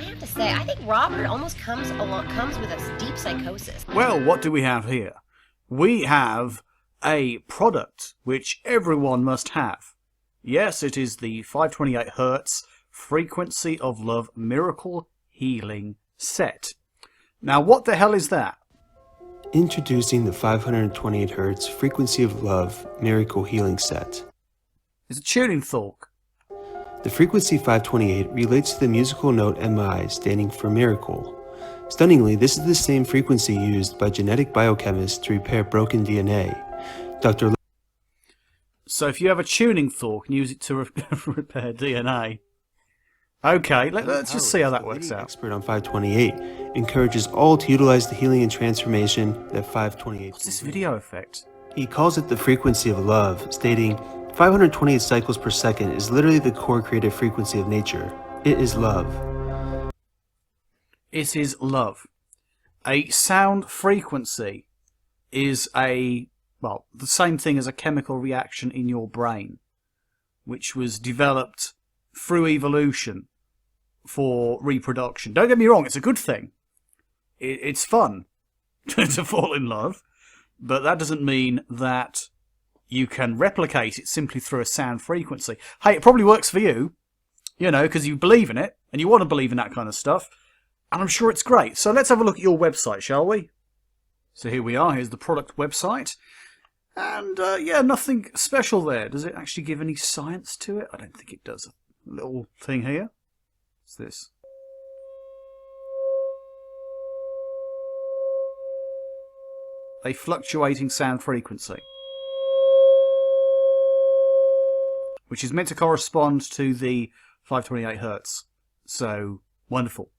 I have to say, I think Robert almost comes with a deep psychosis. Well, what do we have here? We have a product which everyone must have. Yes, it is the 528 Hertz Frequency of Love Miracle Healing Set. Now, what the hell is that? Introducing the 528 Hz Frequency of Love Miracle Healing Set. It's a tuning fork. The frequency 528 relates to the musical note MI standing for miracle. Stunningly, this is the same frequency used by genetic biochemists to repair broken DNA. Dr. So if you have a tuning fork and use it to repair DNA. Okay, let's just see how that works out. Expert on 528 encourages all to utilize the healing and transformation that 528. What's this video effect? He calls it the frequency of love, stating 528 cycles per second is literally the core creative frequency of nature. It is love. It is love. A sound frequency is the same thing as a chemical reaction in your brain, which was developed through evolution for reproduction. Don't get me wrong, it's a good thing. It's fun to fall in love, but that doesn't mean that you can replicate it simply through a sound frequency. Hey, it probably works for you, because you believe in it, and you want to believe in that kind of stuff, and I'm sure it's great. So let's have a look at your website, shall we? So here we are, here's the product website. And, nothing special there. Does it actually give any science to it? I don't think it does. A little thing here. What's this? A fluctuating sound frequency, which is meant to correspond to the 528 Hertz. So, wonderful.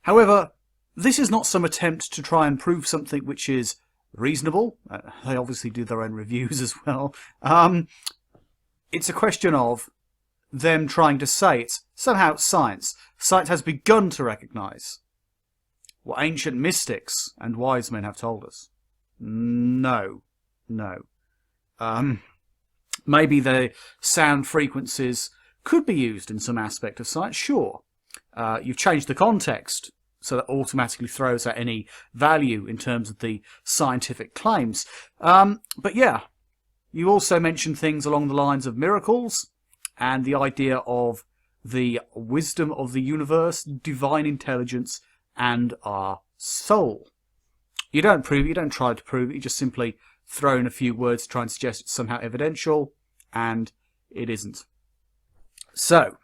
However, this is not some attempt to try and prove something which is reasonable. They obviously do their own reviews as well. It's a question of them trying to say it's somehow science. Science has begun to recognise what ancient mystics and wise men have told us. No. Maybe the sound frequencies could be used in some aspect of science, sure. You've changed the context, so that automatically throws out any value in terms of the scientific claims. But yeah, you also mentioned things along the lines of miracles and the idea of the wisdom of the universe, divine intelligence, and our soul. You don't prove it, you don't try to prove it, you just simply throw in a few words to try and suggest it's somehow evidential, and it isn't. So,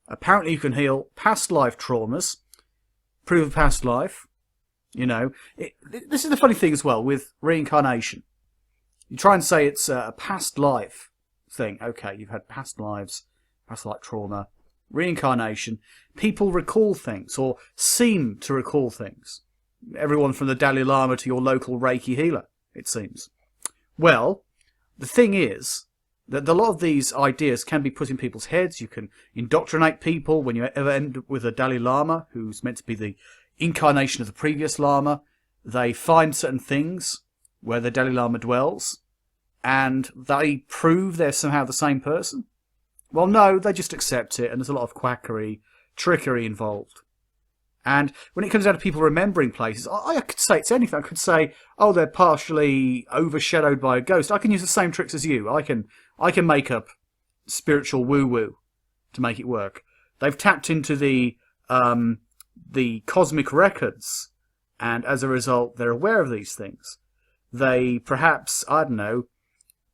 apparently you can heal past life traumas, prove a past life. This is the funny thing as well with reincarnation. You try and say it's a past life thing. Okay, you've had past lives, past life trauma, reincarnation. People recall things or seem to recall things. Everyone from the Dalai Lama to your local Reiki healer, it seems. Well, the thing is that a lot of these ideas can be put in people's heads. You can indoctrinate people when you ever end up with a Dalai Lama who's meant to be the incarnation of the previous Lama. They find certain things where the Dalai Lama dwells, and they prove they're somehow the same person. Well, no, they just accept it, and there's a lot of quackery, trickery involved. And when it comes down to people remembering places, I could say it's anything. I could say, oh, they're partially overshadowed by a ghost. I can use the same tricks as you. I can make up spiritual woo-woo to make it work. They've tapped into the cosmic records, and as a result, they're aware of these things. They perhaps, I don't know,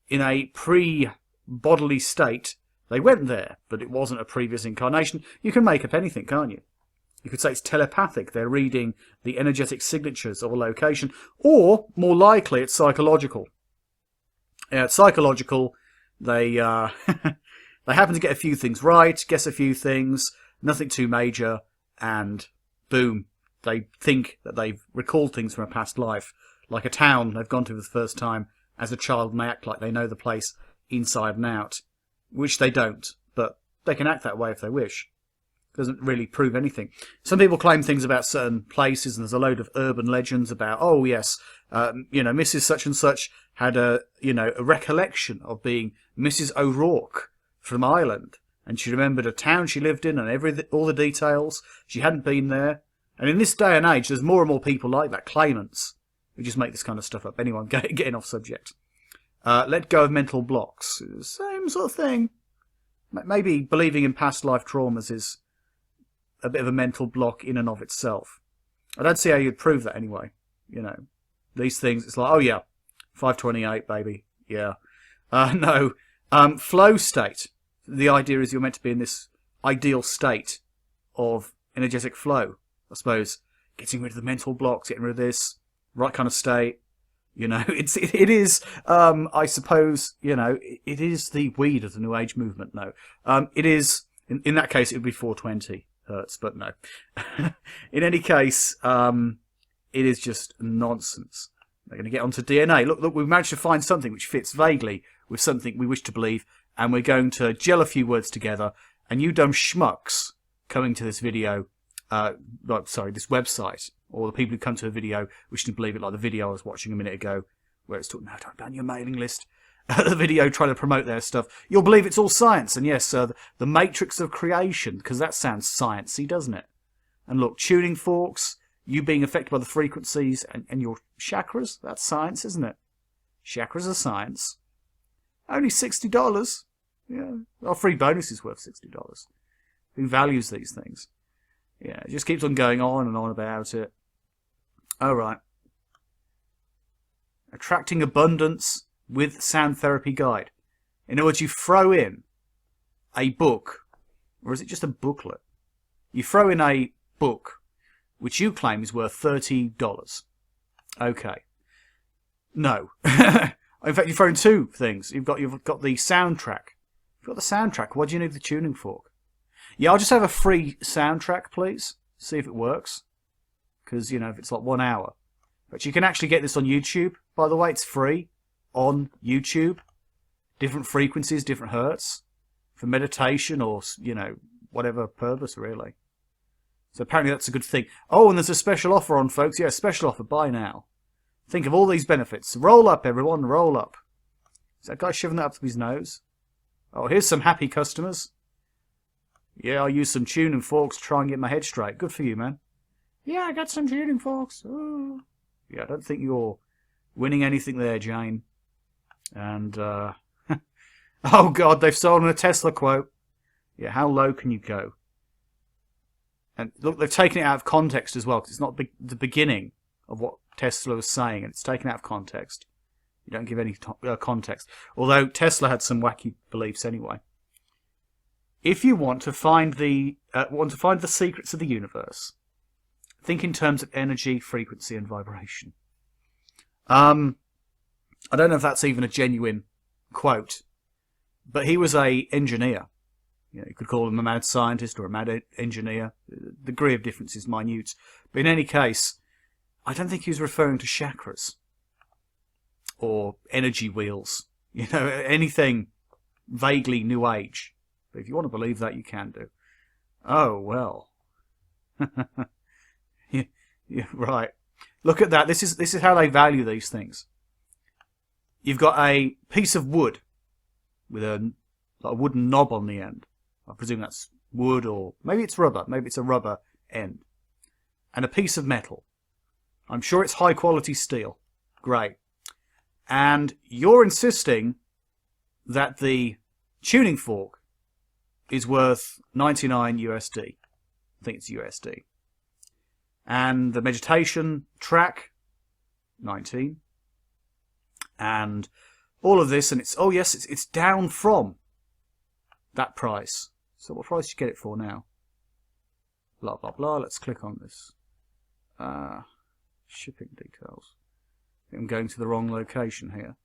in a pre-bodily state, they went there, but it wasn't a previous incarnation. You can make up anything, can't you? You could say it's telepathic. They're reading the energetic signatures of a location. Or, more likely, it's psychological. Yeah, it's psychological. They they happen to get a few things right, guess a few things, nothing too major, and boom, they think that they've recalled things from a past life. Like a town they've gone to for the first time as a child, and they act like they know the place inside and out. Which they don't, but they can act that way if they wish. Doesn't really prove anything. Some people claim things about certain places, and there's a load of urban legends about, oh yes, Mrs. Such and Such had a recollection of being Mrs. O'Rourke from Ireland, and she remembered a town she lived in and all the details. She hadn't been there. And in this day and age, there's more and more people like that, claimants, who just make this kind of stuff up. Anyway, I'm getting off subject. Let go of mental blocks. Same sort of thing. Maybe believing in past life traumas is a bit of a mental block in and of itself. I don't see how you'd prove that anyway. You know, these things, it's like, oh yeah, 528, baby. Yeah. No. Flow state. The idea is you're meant to be in this ideal state of energetic flow. I suppose getting rid of the mental blocks, getting rid of this, right kind of state. You know, it is, I suppose, you know, it is the weed of the New Age movement. No. It is, in that case, it would be 420 hertz, but no. In any case, it is just nonsense. They're going to get onto DNA. Look, we've managed to find something which fits vaguely with something we wish to believe, and we're going to gel a few words together, and you dumb schmucks coming to this video, this website, or the people who come to a video wishing to believe it, like the video I was watching a minute ago, where it's talking, no, don't ban your mailing list. The video trying to promote their stuff. You'll believe it's all science, and yes, the matrix of creation, because that sounds sciencey, doesn't it? And look, tuning forks, you being affected by the frequencies, and your chakras, that's science, isn't it? Chakras are science. Only $60. Yeah. Well, free bonus is worth $60. Who values these things? Yeah, it just keeps on going on and on about it. All right. Attracting abundance with sound therapy guide. In other words, you throw in a book, or is it just a booklet? You throw in a book, which you claim is worth $30. Okay. No. In fact, you throw in two things. You've got the soundtrack. You've got the soundtrack. Why do you need the tuning fork? Yeah, I'll just have a free soundtrack, please. See if it works. Because, you know, if it's like 1 hour. But you can actually get this on YouTube. By the way, it's free on YouTube. Different frequencies, different hertz. For meditation or, you know, whatever purpose, really. So apparently that's a good thing. Oh, and there's a special offer on, folks. Yeah, special offer. Buy now. Think of all these benefits. Roll up, everyone. Roll up. Is that guy shoving that up to his nose? Oh, here's some happy customers. Yeah, I'll use some tuning forks to try and get my head straight. Good for you, man. Yeah, I got some tuning forks. Oh. Yeah, I don't think you're winning anything there, Jane. And, oh, God, they've stolen a Tesla quote. Yeah, how low can you go? And look, they've taken it out of context as well, because it's not the beginning of what Tesla was saying, and it's taken out of context. You don't give any context. Although Tesla had some wacky beliefs anyway. If you want to find the secrets of the universe, think in terms of energy, frequency, and vibration. I don't know if that's even a genuine quote, but he was an engineer. You know, you could call him a mad scientist or a mad engineer. The degree of difference is minute. But in any case, I don't think he was referring to chakras or energy wheels. You know, anything vaguely New Age. But if you want to believe that, you can do. Oh, well. Yeah, right. Look at that. This is how they value these things. You've got a piece of wood with a wooden knob on the end. I presume that's wood, or maybe it's rubber. Maybe it's a rubber end. And a piece of metal. I'm sure it's high quality steel. Great. And you're insisting that the tuning fork is worth 99 USD. I think it's USD. And the meditation track, 19. And all of this, and it's down from that price. So what price do you get it for now? Blah, blah, blah. Let's click on this. Shipping details. I think I'm going to the wrong location here.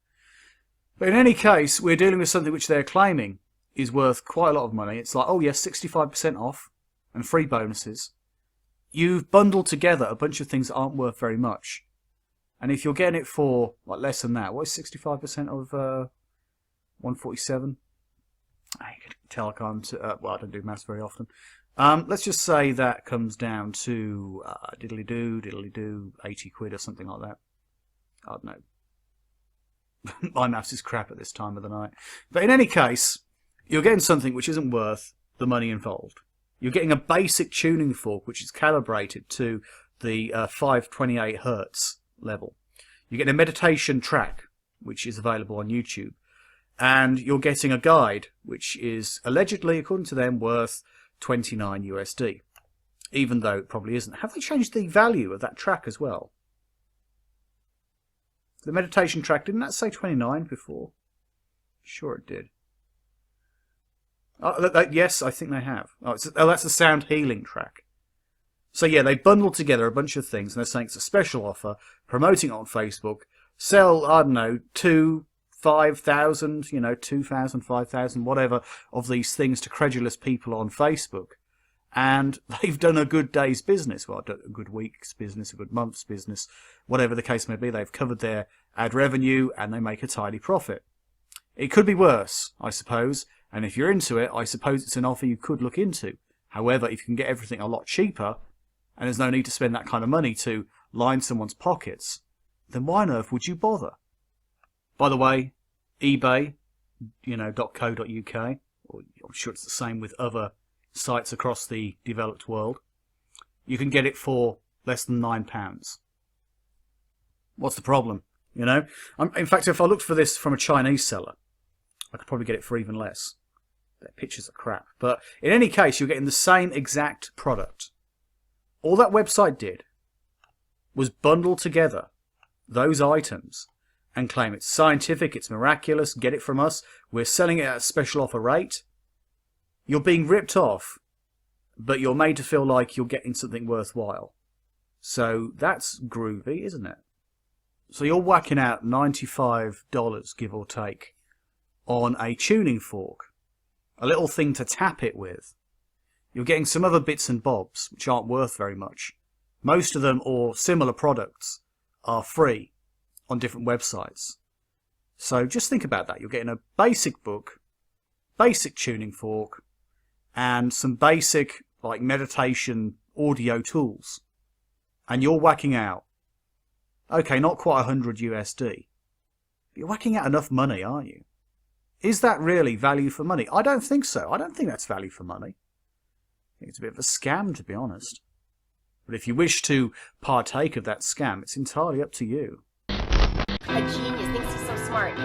But in any case, we're dealing with something which they're claiming is worth quite a lot of money. It's like, oh yes, 65% off and free bonuses. You've bundled together a bunch of things that aren't worth very much. And if you're getting it for like less than that, what is 65% of 147? You can tell I can't, well, I don't do maths very often. Let's just say that comes down to diddly-doo, 80 quid or something like that. I don't know. My maths is crap at this time of the night. But in any case, you're getting something which isn't worth the money involved. You're getting a basic tuning fork which is calibrated to the 528 hertz level. You get a meditation track which is available on YouTube, and you're getting a guide which is allegedly, according to them, worth $29 USD, even though it probably isn't. Have they changed the value of that track as well? The meditation track, didn't that say 29 before? Sure it did. Yes, I think they have. That's a sound healing track. So yeah, they bundled together a bunch of things, and they're saying it's a special offer, promoting it on Facebook, sell, I don't know, 5,000, 2,000, 5,000, whatever, of these things to credulous people on Facebook. And they've done a good day's business, well, a good week's business, a good month's business, whatever the case may be. They've covered their ad revenue, and they make a tidy profit. It could be worse, I suppose, and if you're into it, I suppose it's an offer you could look into. However, if you can get everything a lot cheaper, and there's no need to spend that kind of money to line someone's pockets, then why on earth would you bother? By the way, eBay, .co.uk, or I'm sure it's the same with other sites across the developed world, you can get it for less than £9. What's the problem? In fact, if I looked for this from a Chinese seller, I could probably get it for even less. Their pictures are crap. But in any case, you're getting the same exact product. All that website did was bundle together those items and claim it's scientific, it's miraculous, get it from us, we're selling it at a special offer rate. You're being ripped off, but you're made to feel like you're getting something worthwhile. So that's groovy, isn't it? So you're whacking out $95, give or take, on a tuning fork, a little thing to tap it with. You're getting some other bits and bobs, which aren't worth very much. Most of them, or similar products, are free on different websites. So just think about that. You're getting a basic book, basic tuning fork, and some basic meditation audio tools. And you're whacking out, okay, not quite 100 USD, but you're whacking out enough money, aren't you? Is that really value for money? I don't think so. I don't think that's value for money. I think it's a bit of a scam, to be honest. But if you wish to partake of that scam, it's entirely up to you. A genius thinks he's so smart.